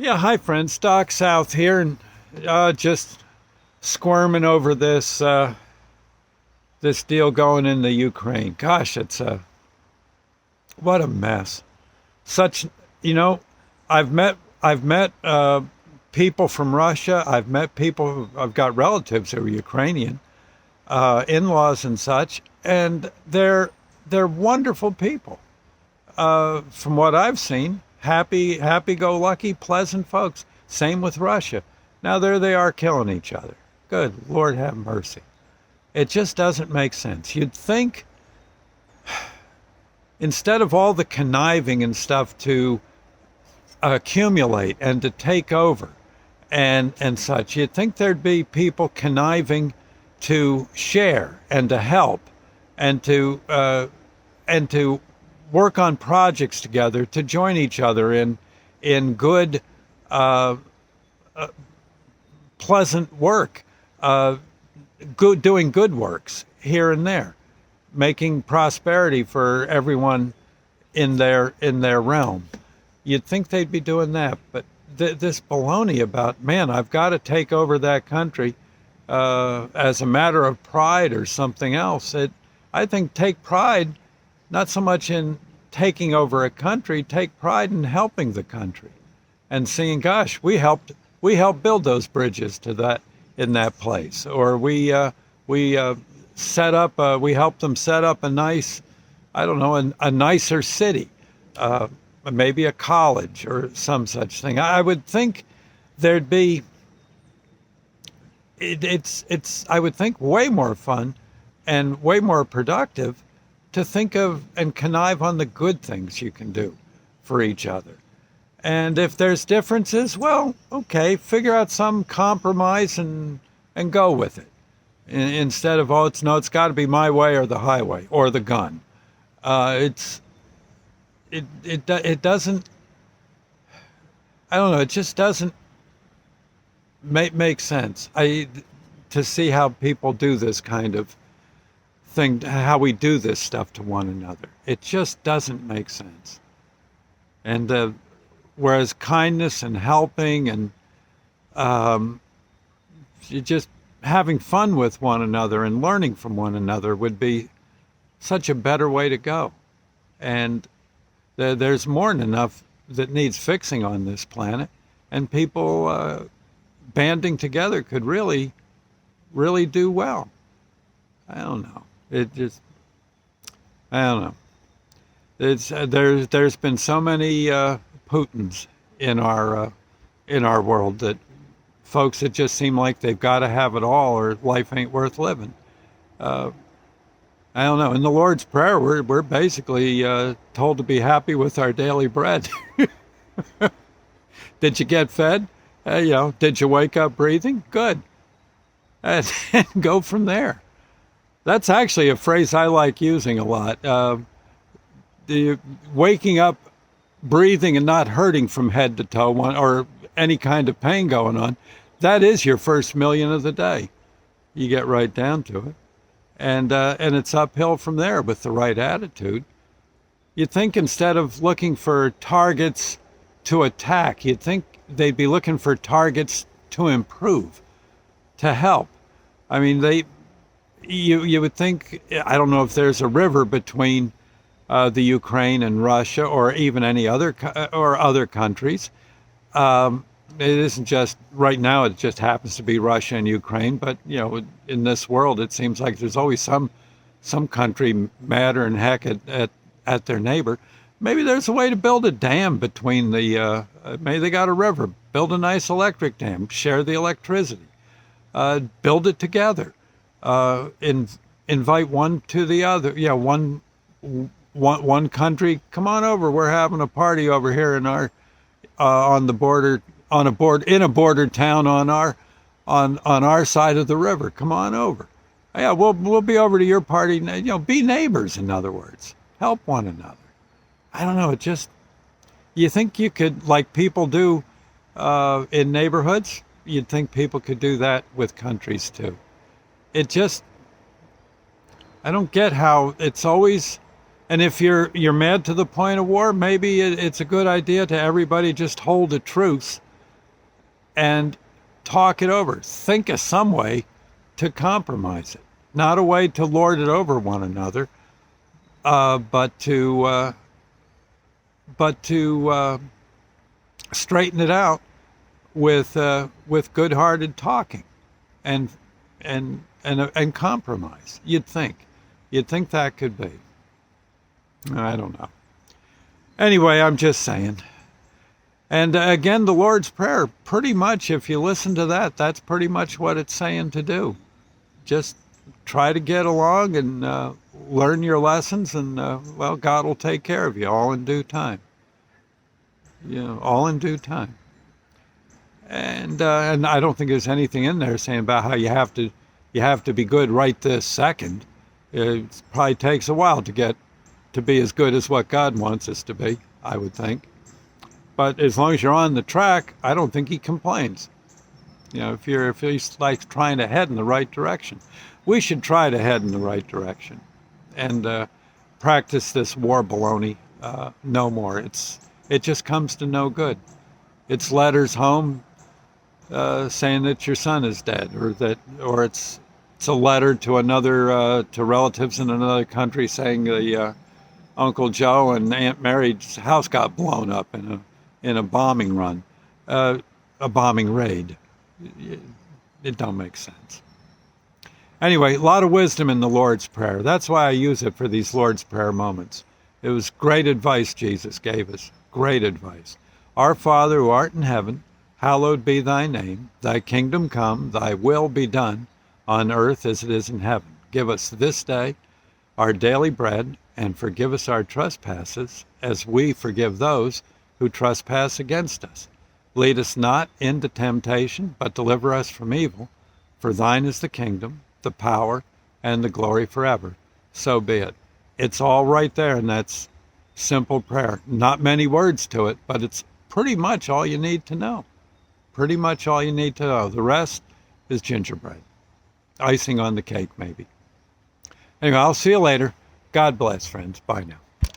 Yeah, hi friends. Doc South here, and just squirming over this deal going in the Ukraine. Gosh, it's a what a mess. Such, you know, I've met people from Russia. I've met people. I've got relatives who are Ukrainian, in-laws and such, and they're wonderful people. From what I've seen, happy-go-lucky, pleasant folks. Same with Russia. Now there they are killing each other. Good Lord have mercy. It just doesn't make sense. You'd think instead of all the conniving and stuff to accumulate and to take over and such, you'd think there'd be people conniving to share and to help and to work on projects together to join each other in good, uh, pleasant work, uh, good doing good works here and there, making prosperity for everyone in their realm. You'd think they'd be doing that, but this baloney about man, I've got to take over that country as a matter of pride or something else. I think take pride not so much in taking over a country, take pride in helping the country and seeing, gosh, we helped build those bridges to that in that place, or we helped them set up a nice, I don't know, a nicer city, uh, maybe a college or some such thing. I would think there'd be it's I would think way more fun and way more productive to think of and connive on the good things you can do for each other. And if there's differences, well, okay, figure out some compromise and go with it. Instead of, oh, it's got to be my way or the highway or the gun. It's it doesn't, I don't know, it just doesn't make sense. To see how people do this kind of thing, how we do this stuff to one another. It just doesn't make sense. And whereas kindness and helping and um, you just having fun with one another and learning from one another would be such a better way to go. And there's more than enough that needs fixing on this planet, and people banding together could really do well. I don't know. It just, I don't know. It's there's been so many Putins in our world that folks that just seem like they've got to have it all or life ain't worth living. Uh, I don't know. In the Lord's Prayer, we're basically told to be happy with our daily bread. Did you get fed? Did you wake up breathing? Good, and go from there. That's actually a phrase I like using a lot. The waking up, breathing, and not hurting from head to toe, or any kind of pain going on. That is your first million of the day. You get right down to it, and it's uphill from there with the right attitude. You'd think instead of looking for targets to attack, you'd think they'd be looking for targets to improve, to help. I mean, you would think, I don't know if there's a river between the Ukraine and Russia, or even any other or other countries. It isn't just right now. It just happens to be Russia and Ukraine. But in this world, it seems like there's always some country madder and heck at their neighbor. Maybe there's a way to build a dam between maybe they got a river. Build a nice electric dam. Share the electricity. Build it together. Invite one to the other. Yeah, one country. Come on over. We're having a party over here in our on the border, in a border town on our side of the river. Come on over. Yeah, we'll be over to your party. Be neighbors. In other words, help one another. I don't know. It just, you think you could, like people do in neighborhoods, you'd think people could do that with countries too. It just, I don't get how it's always, and if you're mad to the point of war, maybe it's a good idea to everybody just hold a truce and talk it over. Think of some way to compromise it. Not a way to lord it over one another, but to straighten it out with good-hearted talking and compromise. You'd think that could be. I don't know. Anyway, I'm just saying. And again, the Lord's Prayer, pretty much, if you listen to that, that's pretty much what it's saying to do. Just try to get along and learn your lessons, and well, God will take care of you, all in due time. All in due time. And I don't think there's anything in there saying about how you have to be good right this second. It probably takes a while to get to be as good as what God wants us to be, I would think. But as long as you're on the track, I don't think he complains. If he's like trying to head in the right direction, we should try to head in the right direction, and practice this war baloney no more. It just comes to no good. It's letters home saying that your son is dead, or it's a letter to to relatives in another country saying the Uncle Joe and Aunt Mary's house got blown up in a bombing run, a bombing raid. It don't make sense. Anyway, a lot of wisdom in the Lord's Prayer. That's why I use it for these Lord's Prayer moments. It was great advice Jesus gave us. Great advice. Our Father who art in heaven, hallowed be thy name. Thy kingdom come, thy will be done, on earth as it is in heaven. Give us this day our daily bread, and forgive us our trespasses, as we forgive those who trespass against us. Lead us not into temptation, but deliver us from evil. For thine is the kingdom, the power, and the glory forever. So be it. It's all right there, and that's simple prayer. Not many words to it, but it's pretty much all you need to know. Pretty much all you need to know. The rest is gingerbread. Icing on the cake, maybe. Anyway, I'll see you later. God bless, friends. Bye now.